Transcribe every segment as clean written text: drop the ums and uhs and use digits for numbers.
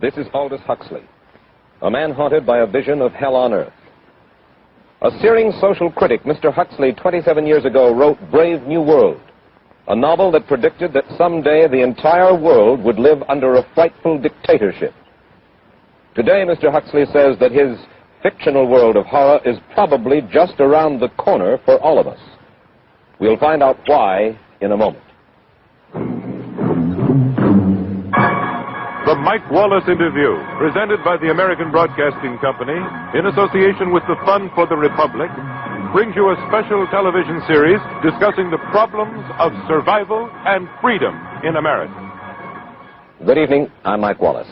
This is Aldous Huxley, a man haunted by a vision of hell on earth. A searing social critic, Mr. Huxley, 27 years ago, wrote Brave New World, a novel that predicted that someday the entire world would live under a frightful dictatorship. Today, Mr. Huxley says that his fictional world of horror is probably just around the corner for all of us. We'll find out why in a moment. The Mike Wallace Interview, presented by the American Broadcasting Company in association with the Fund for the Republic, brings you a special television series discussing the problems of survival and freedom in America. Good evening, I'm Mike Wallace.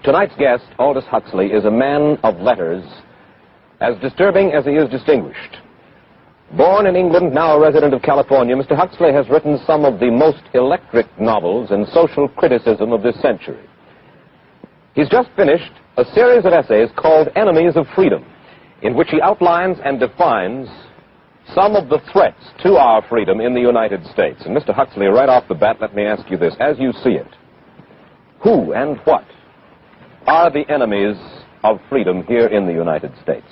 Tonight's guest, Aldous Huxley, is a man of letters, as disturbing as he is distinguished. Born in England, now a resident of California, Mr. Huxley has written some of the most electric novels in social criticism of this century. He's just finished a series of essays called Enemies of Freedom, in which he outlines and defines some of the threats to our freedom in the United States. And Mr. Huxley, right off the bat, let me ask you this. As you see it, who and what are the enemies of freedom here in the United States?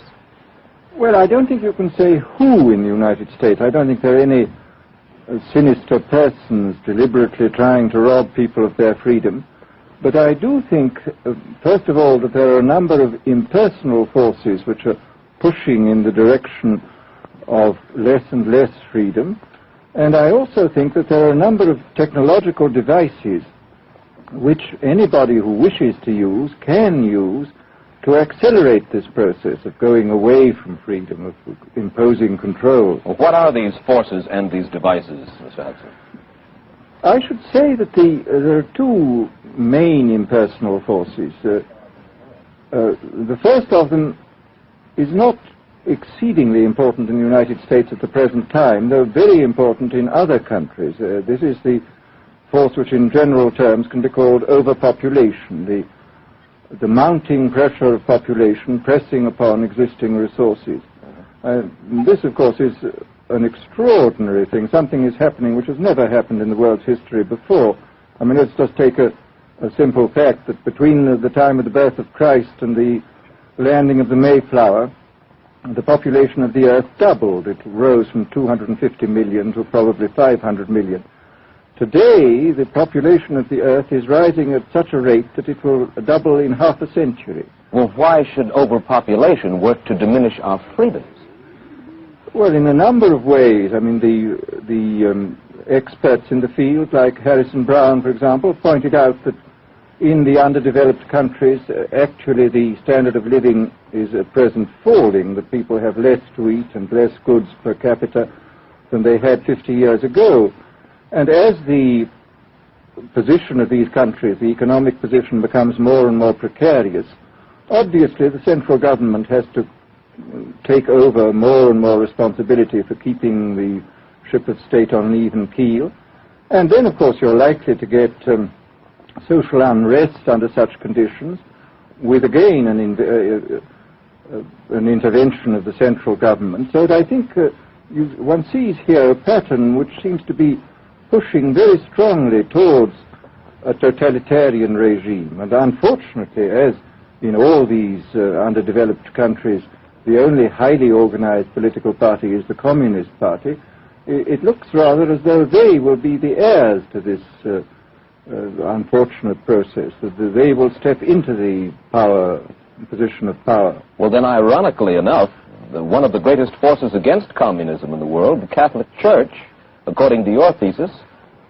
Well, I don't think you can say who in the United States. I don't think there are any sinister persons deliberately trying to rob people of their freedom. But I do think, first of all, that there are a number of impersonal forces which are pushing in the direction of less and less freedom. And I also think that there are a number of technological devices which anybody who wishes to use can use to accelerate this process of going away from freedom, of imposing control. Well, what are these forces and these devices, Mr. Huxley? I should say that there are two main impersonal forces. The first of them is not exceedingly important in the United States at the present time, though very important in other countries. This is the force which in general terms can be called overpopulation, the mounting pressure of population pressing upon existing resources. This, of course, is an extraordinary thing. Something is happening which has never happened in the world's history before. I mean, let's just take a simple fact that between the time of the birth of Christ and the landing of the Mayflower, the population of the Earth doubled. It rose from 250 million to probably 500 million. Today, the population of the Earth is rising at such a rate that it will double in half a century. Well, why should overpopulation work to diminish our freedoms? Well, in a number of ways. I mean, the experts in the field, like Harrison Brown, for example, pointed out that in the underdeveloped countries, actually the standard of living is at present falling, that people have less to eat and less goods per capita than they had 50 years ago. And as the position of these countries, the economic position, becomes more and more precarious, obviously the central government has to take over more and more responsibility for keeping the ship of state on an even keel. And then, of course, you're likely to get social unrest under such conditions, with again an intervention of the central government. So I think one sees here a pattern which seems to be pushing very strongly towards a totalitarian regime. And unfortunately, as in all these underdeveloped countries, the only highly organized political party is the Communist Party, it looks rather as though they will be the heirs to this unfortunate process, that they will step into the position of power. Well, then, ironically enough, one of the greatest forces against communism in the world, the Catholic Church, according to your thesis,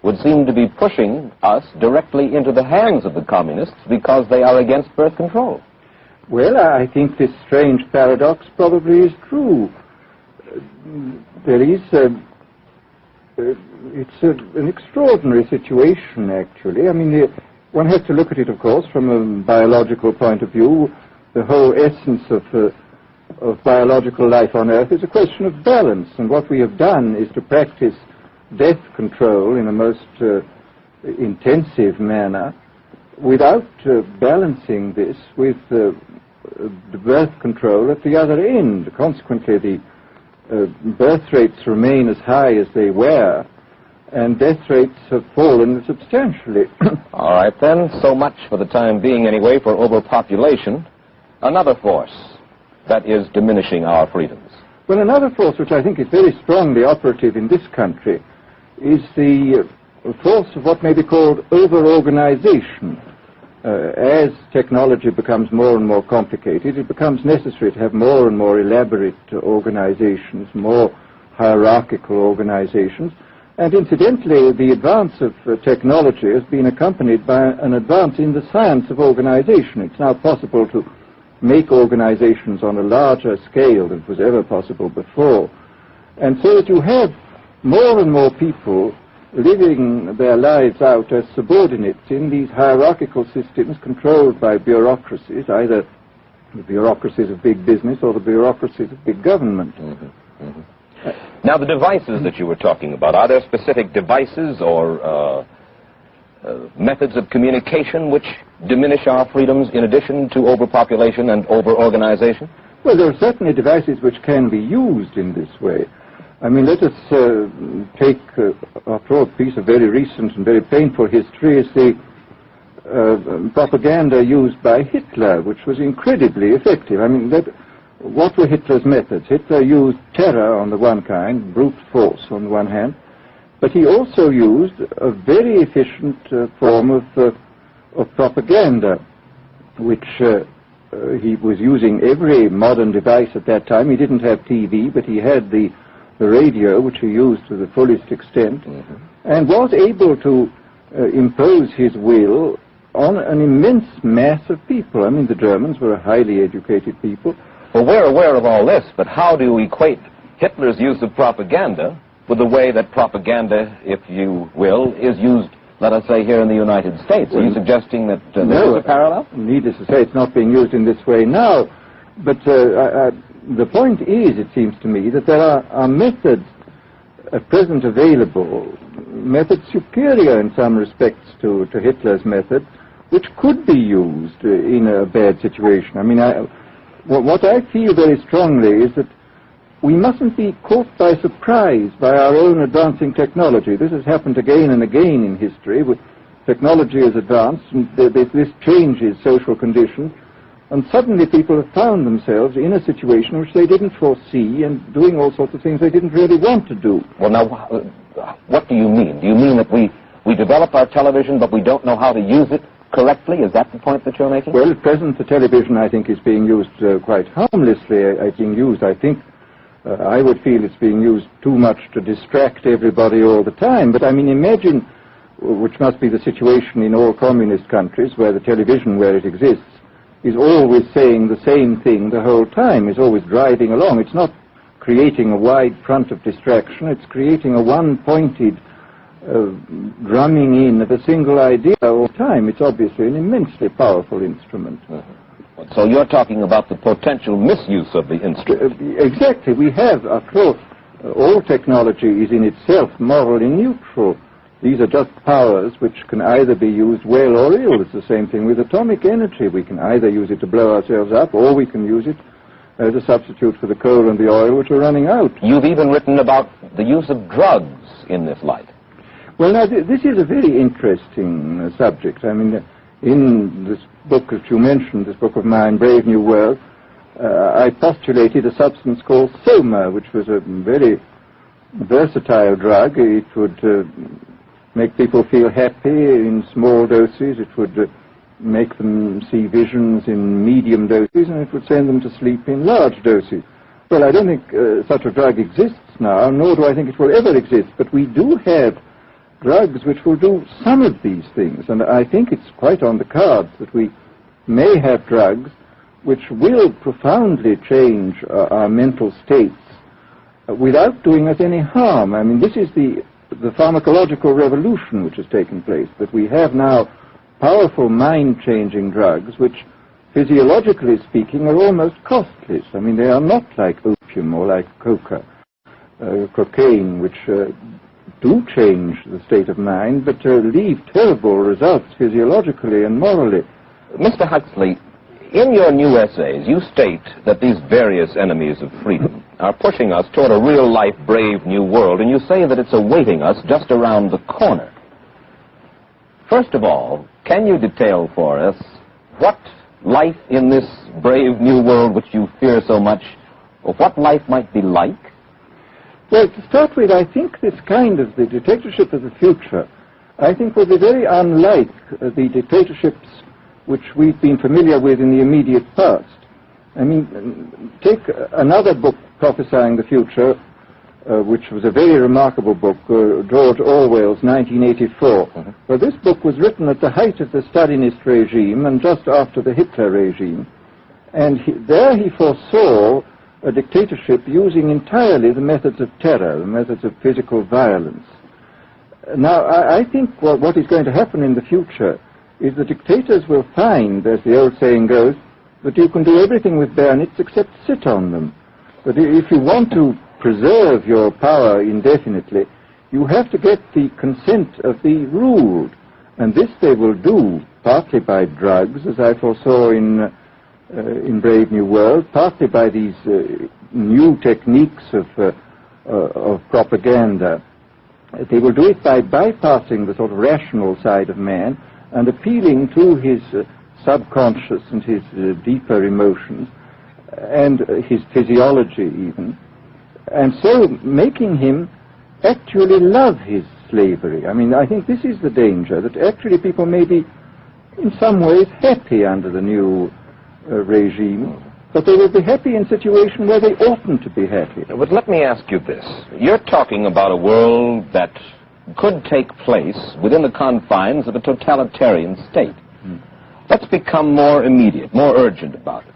would seem to be pushing us directly into the hands of the communists because they are against birth control. Well, I think this strange paradox probably is true. There is it's an extraordinary situation, actually. I mean, one has to look at it, of course, from a biological point of view. The whole essence of biological life on Earth is a question of balance, and what we have done is to practice death control in a most intensive manner without balancing this with the birth control at the other end. Consequently, the birth rates remain as high as they were, and death rates have fallen substantially. All right, then. So much for the time being, anyway, for overpopulation. Another force that is diminishing our freedoms. Well, another force which I think is very strongly operative in this country is the force of what may be called over-organization. As technology becomes more and more complicated, it becomes necessary to have more and more elaborate organizations, more hierarchical organizations. And incidentally, the advance of technology has been accompanied by an advance in the science of organization. It's now possible to make organizations on a larger scale than was ever possible before. And so that you have more and more people living their lives out as subordinates in these hierarchical systems controlled by bureaucracies, either the bureaucracies of big business or the bureaucracies of big government. Mm-hmm. Mm-hmm. Now, the devices that you were talking about, are there specific devices or methods of communication which diminish our freedoms in addition to overpopulation and over-organization? Well, there are certainly devices which can be used in this way. I mean, let us take, after all, a piece of very recent and very painful history is the propaganda used by Hitler, which was incredibly effective. I mean, what were Hitler's methods? Hitler used terror on the one kind, brute force on the one hand, but he also used a very efficient form of propaganda, which he was using every modern device at that time. He didn't have TV, but he had the radio, which he used to the fullest extent, mm-hmm. and was able to impose his will on an immense mass of people. I mean, the Germans were a highly educated people. Well, we're aware of all this, but how do you equate Hitler's use of propaganda with the way that propaganda, if you will, is used, let us say, here in the United States? Are you suggesting that there is a parallel? Needless to say, it's not being used in this way now, but the point is, it seems to me, that there are methods at present available, methods superior in some respects to Hitler's method, which could be used in a bad situation. I mean, what I feel very strongly is that we mustn't be caught by surprise by our own advancing technology. This has happened again and again in history. Technology has advanced, and this changes social conditions. And suddenly people have found themselves in a situation which they didn't foresee and doing all sorts of things they didn't really want to do. Well, now, what do you mean? Do you mean that we develop our television, but we don't know how to use it correctly? Is that the point that you're making? Well, at present, the television, I think, is being used quite harmlessly. I would feel it's being used too much to distract everybody all the time. But, I mean, imagine, which must be the situation in all communist countries, where the television, where it exists, is always saying the same thing the whole time, is always driving along. It's not creating a wide front of distraction, it's creating a one-pointed drumming in of a single idea all the time. It's obviously an immensely powerful instrument. So you're talking about the potential misuse of the instrument. Exactly. We have, of course, all technology is in itself morally neutral. These are just powers which can either be used well or ill. It's the same thing with atomic energy. We can either use it to blow ourselves up, or we can use it as a substitute for the coal and the oil, which are running out. You've even written about the use of drugs in this light. Well, now, this is a very interesting subject. I mean, in this book that you mentioned, this book of mine, Brave New World, I postulated a substance called soma, which was a very versatile drug. It would make people feel happy in small doses. It would make them see visions in medium doses, and it would send them to sleep in large doses. Well, I don't think such a drug exists now, nor do I think it will ever exist, but we do have drugs which will do some of these things, and I think it's quite on the cards that we may have drugs which will profoundly change our mental states without doing us any harm. I mean, this is the pharmacological revolution which has taken place, that we have now powerful mind-changing drugs which, physiologically speaking, are almost costless. I mean, they are not like opium or like cocaine, which do change the state of mind, but leave terrible results physiologically and morally. Mr. Huxley, in your new essays, you state that these various enemies of freedom are pushing us toward a real-life, brave new world, and you say that it's awaiting us just around the corner. First of all, can you detail for us what life in this brave new world which you fear so much, or what life might be like? Well, to start with, I think this kind of the dictatorship of the future, I think will be very unlike the dictatorships which we've been familiar with in the immediate past. I mean, take another book prophesying the future, which was a very remarkable book, George Orwell's 1984. Mm-hmm. Well, this book was written at the height of the Stalinist regime and just after the Hitler regime. And there he foresaw a dictatorship using entirely the methods of terror, the methods of physical violence. Now, I think what is going to happen in the future is the dictators will find, as the old saying goes, that you can do everything with bayonets except sit on them. But if you want to preserve your power indefinitely, you have to get the consent of the ruled. And this they will do partly by drugs, as I foresaw in Brave New World, partly by these new techniques of propaganda. They will do it by bypassing the sort of rational side of man and appealing to his subconscious and his deeper emotions and his physiology even, and so making him actually love his slavery. I mean, I think this is the danger, that actually people may be in some ways happy under the new regime, but they will be happy in a situation where they oughtn't to be happy. But let me ask you this. You're talking about a world that could take place within the confines of a totalitarian state. Let's become more immediate, more urgent about it.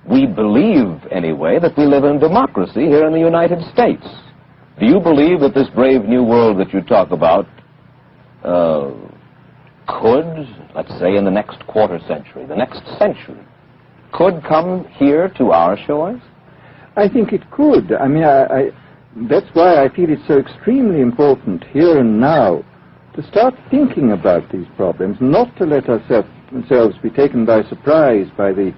We believe, anyway, that we live in democracy here in the United States. Do you believe that this brave new world that you talk about could, let's say in the next quarter century, the next century, could come here to our shores? I think it could. I mean, that's why I feel it's so extremely important here and now to start thinking about these problems, not to let ourselves be taken by surprise by the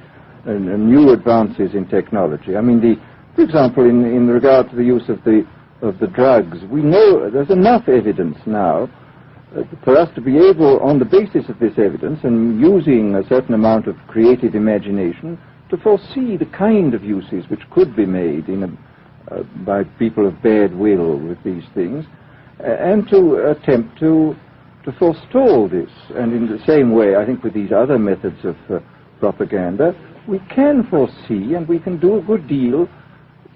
new advances in technology. I mean, for example, in regard to the use of the drugs, we know there's enough evidence now for us to be able, on the basis of this evidence and using a certain amount of creative imagination, to foresee the kind of uses which could be made by people of bad will with these things, and to attempt to forestall this. And in the same way, I think with these other methods of propaganda, we can foresee and we can do a good deal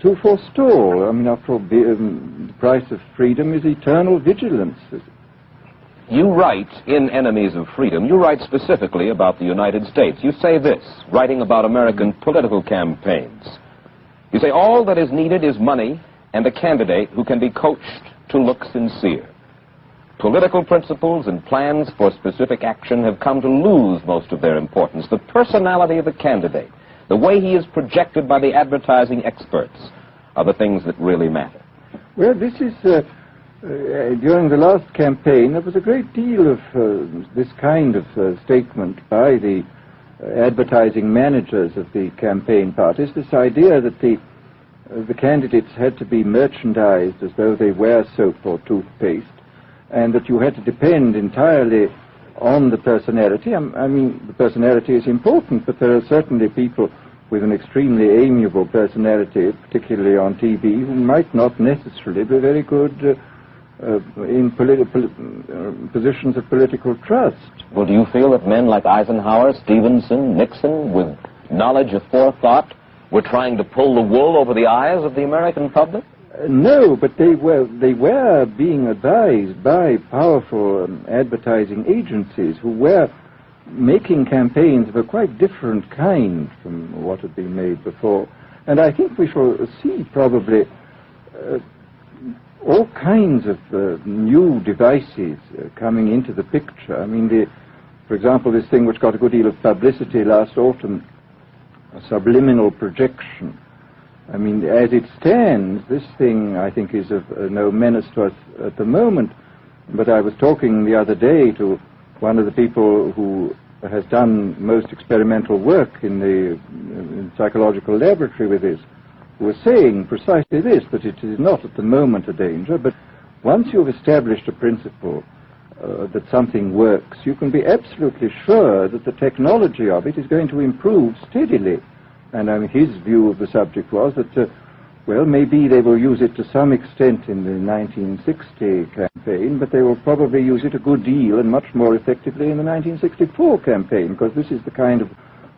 to forestall. I mean, after all, the price of freedom is eternal vigilance. You write in Enemies of Freedom, you write specifically about the United States. You say this, writing about American political campaigns. You say, all that is needed is money and a candidate who can be coached to look sincere. Political principles and plans for specific action have come to lose most of their importance. The personality of the candidate, the way he is projected by the advertising experts, are the things that really matter. Well, this is... during the last campaign, there was a great deal of this kind of statement by the advertising managers of the campaign parties, this idea that the candidates had to be merchandised as though they were soap or toothpaste, and that you had to depend entirely on the personality. I mean, the personality is important, but there are certainly people with an extremely amiable personality, particularly on TV, who might not necessarily be very good in positions of political trust. Well, do you feel that men like Eisenhower, Stevenson, Nixon, with knowledge of forethought, were trying to pull the wool over the eyes of the American public? No, but they were being advised by powerful advertising agencies who were making campaigns of a quite different kind from what had been made before. And I think we shall see probably all kinds of new devices coming into the picture. I mean, for example, this thing which got a good deal of publicity last autumn, subliminal projection. I mean, as it stands, this thing, I think, is of no menace to us at the moment. But I was talking the other day to one of the people who has done most experimental work in the psychological laboratory with this, were saying precisely this, that it is not at the moment a danger, but once you've established a principle that something works, you can be absolutely sure that the technology of it is going to improve steadily. And his view of the subject was that, well, maybe they will use it to some extent in the 1960 campaign, but they will probably use it a good deal and much more effectively in the 1964 campaign, because this is the kind of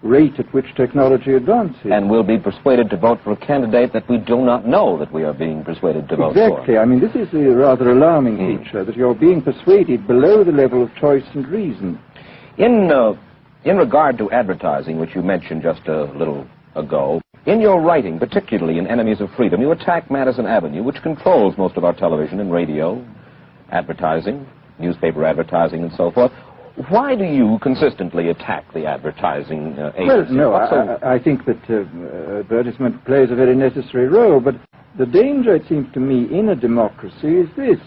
rate at which technology advances. And we'll be persuaded to vote for a candidate that we do not know that we are being persuaded to vote for. Exactly. I mean, this is a rather alarming feature, that you're being persuaded below the level of choice and reason. In regard to advertising, which you mentioned just a little ago, in your writing, particularly in Enemies of Freedom, you attack Madison Avenue, which controls most of our television and radio advertising, newspaper advertising, and so forth. Why do you consistently attack the advertising agency? Well, no, I think that advertisement plays a very necessary role, but the danger, it seems to me, in a democracy is this.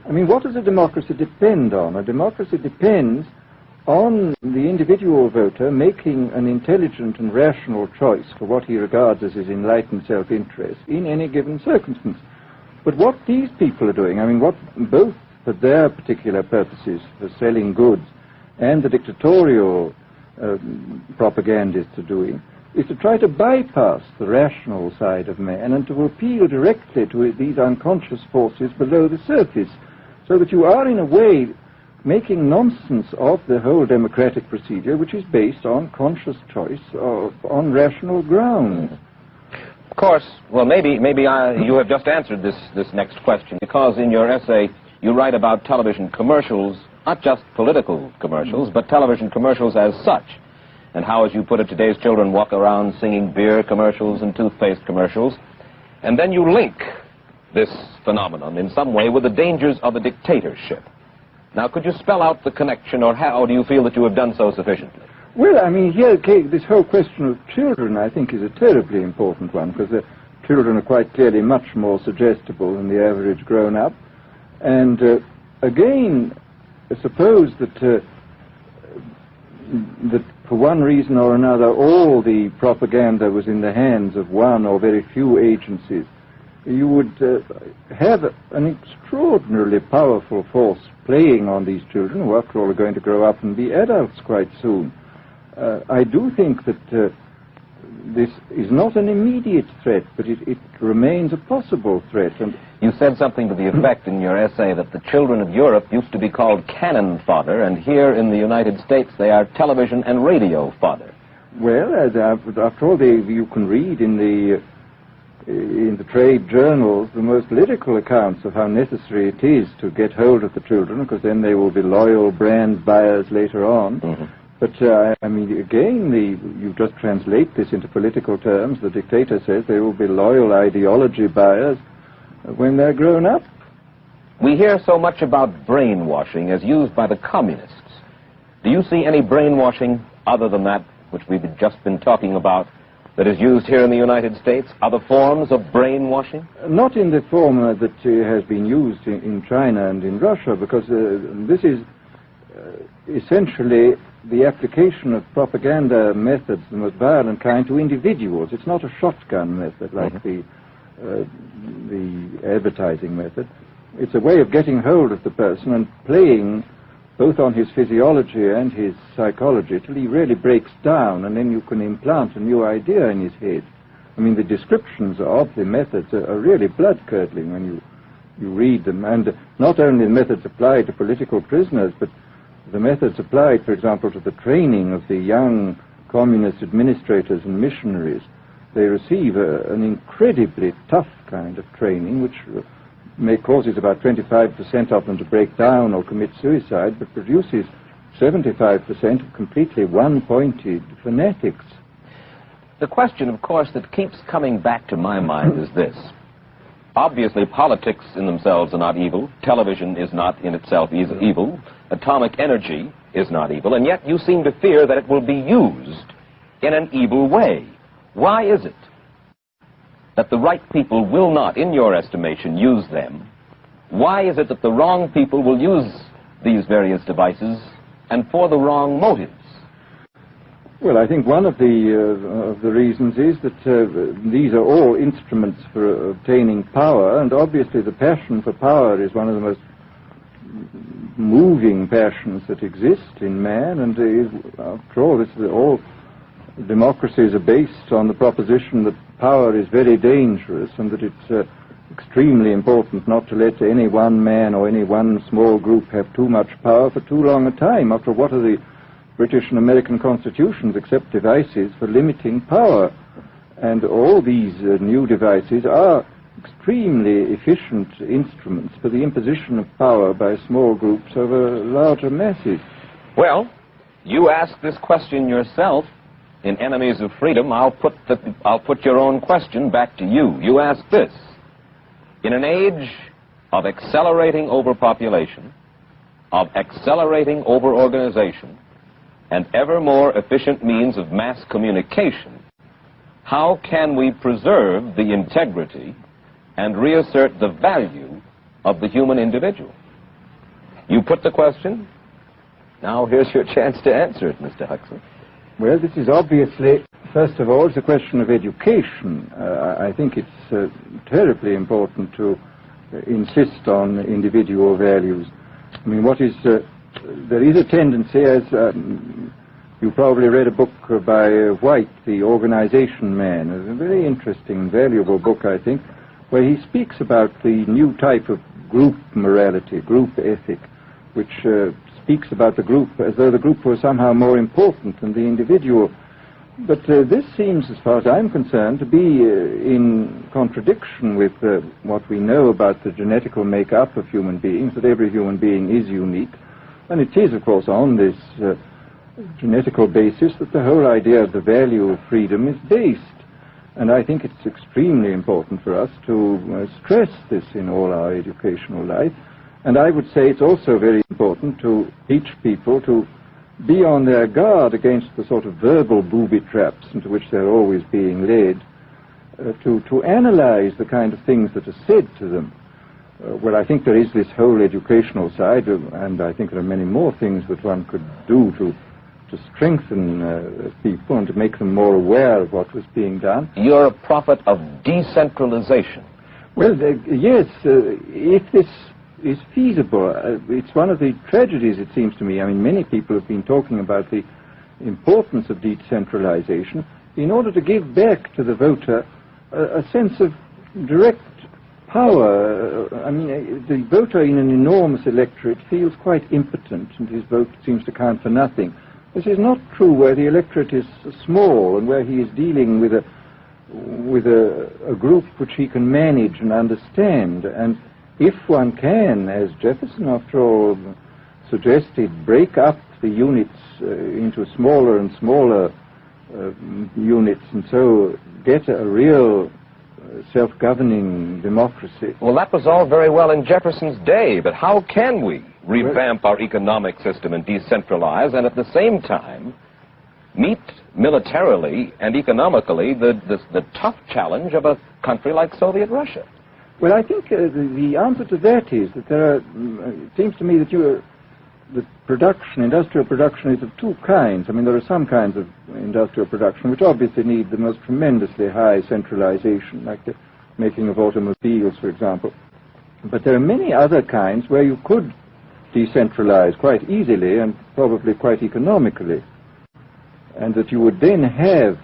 I mean, what does a democracy depend on? A democracy depends on the individual voter making an intelligent and rational choice for what he regards as his enlightened self-interest in any given circumstance. But what these people are doing, I mean, what both for their particular purposes, for selling goods, and the dictatorial propagandists are doing, is to try to bypass the rational side of man and to appeal directly to these unconscious forces below the surface, so that you are, in a way, making nonsense of the whole democratic procedure, which is based on conscious choice on rational grounds. Of course, well, maybe you have just answered this next question, because in your essay you write about television commercials, not just political commercials, but television commercials as such, and how, as you put it, today's children walk around singing beer commercials and toothpaste commercials, and then you link this phenomenon in some way with the dangers of a dictatorship. Now, could you spell out the connection, or how do you feel that you have done so sufficiently? Well, I mean, here, this whole question of children, I think, is a terribly important one, because the children are quite clearly much more suggestible than the average grown-up. And again, suppose that that for one reason or another all the propaganda was in the hands of one or very few agencies, you would have an extraordinarily powerful force playing on these children, who after all are going to grow up and be adults quite soon. I do think that this is not an immediate threat, but it remains a possible threat. And you said something to the effect in your essay that the children of Europe used to be called cannon fodder, and here in the United States they are television and radio fodder. Well, after all, you can read in the trade journals the most lyrical accounts of how necessary it is to get hold of the children, because then they will be loyal brand buyers later on. Mm-hmm. But, I mean, again, you just translate this into political terms. The dictator says they will be loyal ideology buyers when they're grown up. We hear so much about brainwashing as used by the communists. Do you see any brainwashing other than that which we've just been talking about that is used here in the United States? Other forms of brainwashing? Not in the form that has been used in China and in Russia, because this is essentially the application of propaganda methods, the most violent kind, to individuals. It's not a shotgun method like the advertising method. It's a way of getting hold of the person and playing both on his physiology and his psychology till he really breaks down, and then you can implant a new idea in his head. I mean, the descriptions of the methods are really blood-curdling when you read them, and not only the methods applied to political prisoners, but the methods applied, for example, to the training of the young communist administrators and missionaries. They receive an incredibly tough kind of training, which causes about 25% of them to break down or commit suicide, but produces 75% of completely one-pointed fanatics. The question, of course, that keeps coming back to my mind is this. Obviously, politics in themselves are not evil. Television is not in itself evil. Atomic energy is not evil. And yet you seem to fear that it will be used in an evil way. Why is it that the right people will not, in your estimation, use them? Why is it that the wrong people will use these various devices and for the wrong motives? Well, I think one of the reasons is that these are all instruments for obtaining power, and obviously the passion for power is one of the most moving passions that exist in man, and after all, all democracies are based on the proposition that power is very dangerous and that it's extremely important not to let any one man or any one small group have too much power for too long a time. After what are the British and American constitutions except devices for limiting power? And all these new devices are extremely efficient instruments for the imposition of power by small groups over larger masses. Well, you ask this question yourself in Enemies of Freedom. I'll put your own question back to you. You ask this: in an age of accelerating overpopulation, of accelerating overorganization, and ever more efficient means of mass communication, how can we preserve the integrity and reassert the value of the human individual? You put the question. Now here's your chance to answer it, Mr. Huxley. Well, this is obviously, first of all, it's a question of education. I think it's terribly important to insist on individual values. I mean, there is a tendency, as you probably read a book by White, The Organization Man. It's a very interesting, valuable book, I think, where he speaks about the new type of group morality, group ethic, which speaks about the group as though the group was somehow more important than the individual. But this seems, as far as I'm concerned, to be in contradiction with what we know about the genetical makeup of human beings, that every human being is unique. And it is, of course, on this genetical basis that the whole idea of the value of freedom is based. And I think it's extremely important for us to stress this in all our educational life. And I would say it's also very important to teach people to be on their guard against the sort of verbal booby traps into which they're always being led, to analyze the kind of things that are said to them. Well, I think there is this whole educational side, and I think there are many more things that one could do to strengthen people and to make them more aware of what was being done. You're a prophet of decentralization. Well, yes, if this is feasible. It's one of the tragedies, it seems to me. I mean, many people have been talking about the importance of decentralization in order to give back to the voter a sense of direct power. I mean, the voter in an enormous electorate feels quite impotent, and his vote seems to count for nothing. This is not true where the electorate is small and where he is dealing with a group which he can manage and understand. And if one can, as Jefferson, after all, suggested, break up the units into smaller and smaller units, and so get a real self-governing democracy. Well, that was all very well in Jefferson's day, but how can we revamp our economic system and decentralize, and at the same time meet militarily and economically the tough challenge of a country like Soviet Russia? Well, I think the answer to that is that there are, it seems to me that the production, industrial production, is of two kinds. I mean, there are some kinds of industrial production which obviously need the most tremendously high centralization, like the making of automobiles, for example. But there are many other kinds where you could decentralize quite easily and probably quite economically, and that you would then have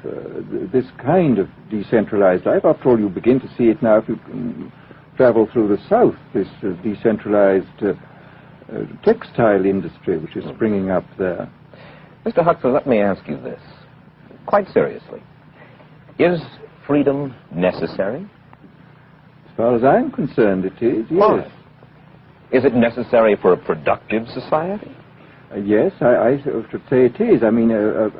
this kind of decentralized life. After all, you begin to see it now if you travel through the South, this decentralized textile industry which is springing up there. Mr. Huxley, let me ask you this, quite seriously. Is freedom necessary? As far as I'm concerned, it is, yes. Why? Is it necessary for a productive society? Yes, I should say it is. I mean, a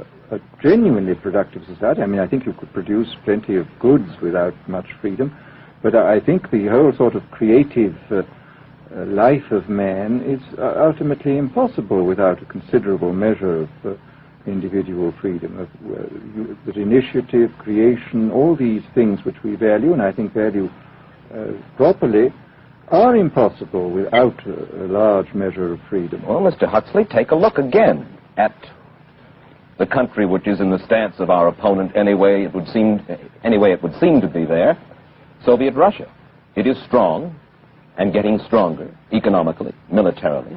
genuinely productive society. I mean, I think you could produce plenty of goods without much freedom, but I think the whole sort of creative life of man is ultimately impossible without a considerable measure of individual freedom, that initiative, creation, all these things which we value, and I think value properly, are impossible without a large measure of freedom. Well, Mr. Huxley, take a look again at the country which is in the stance of our opponent anyway it would seem to be there, Soviet Russia. It is strong and getting stronger economically, militarily.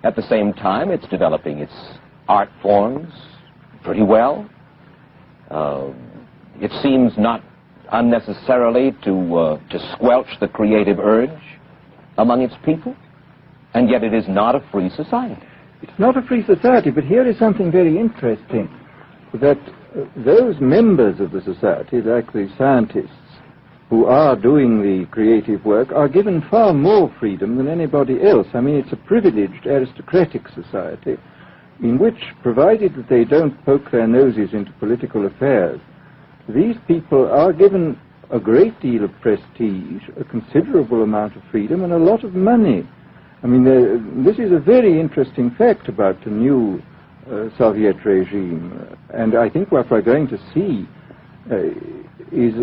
At the same time, it's developing its art forms pretty well. It seems not unnecessarily to squelch the creative urge among its people, and yet it is not a free society. It's not a free society, but here is something very interesting, that those members of the society, like the scientists who are doing the creative work, are given far more freedom than anybody else. I mean, it's a privileged aristocratic society in which, provided that they don't poke their noses into political affairs, these people are given a great deal of prestige, a considerable amount of freedom, and a lot of money. I mean, this is a very interesting fact about the new Soviet regime, and I think what we're going to see is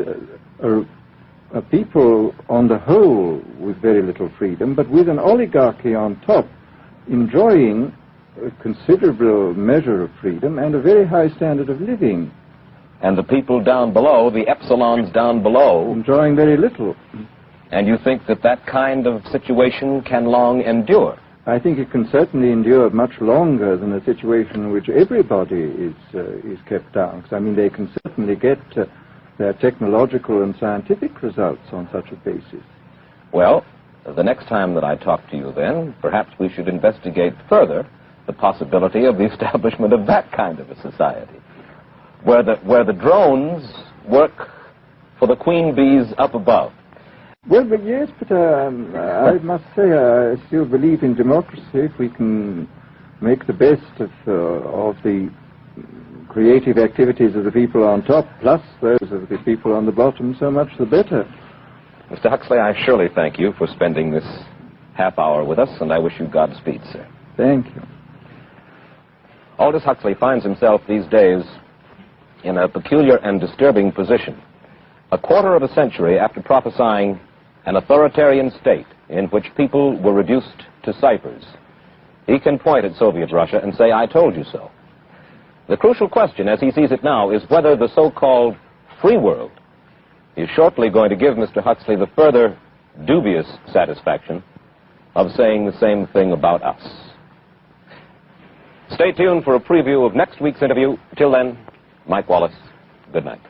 a people on the whole with very little freedom, but with an oligarchy on top enjoying a considerable measure of freedom and a very high standard of living. And the people down below, the epsilons down below, enjoying very little. And you think that that kind of situation can long endure? I think it can certainly endure much longer than a situation in which everybody is kept down. Because, I mean, they can certainly get their technological and scientific results on such a basis. Well, the next time that I talk to you then, perhaps we should investigate further the possibility of the establishment of that kind of a society, where the drones work for the queen bees up above. Well, but yes, but I must say I still believe in democracy. If we can make the best of the creative activities of the people on top, plus those of the people on the bottom, so much the better. Mr. Huxley, I surely thank you for spending this half hour with us, and I wish you Godspeed, sir. Thank you. Aldous Huxley finds himself these days in a peculiar and disturbing position. A quarter of a century after prophesying an authoritarian state in which people were reduced to ciphers, he can point at Soviet Russia and say, "I told you so." The crucial question, as he sees it now, is whether the so-called free world is shortly going to give Mr. Huxley the further dubious satisfaction of saying the same thing about us. Stay tuned for a preview of next week's interview. Till then, Mike Wallace, good night.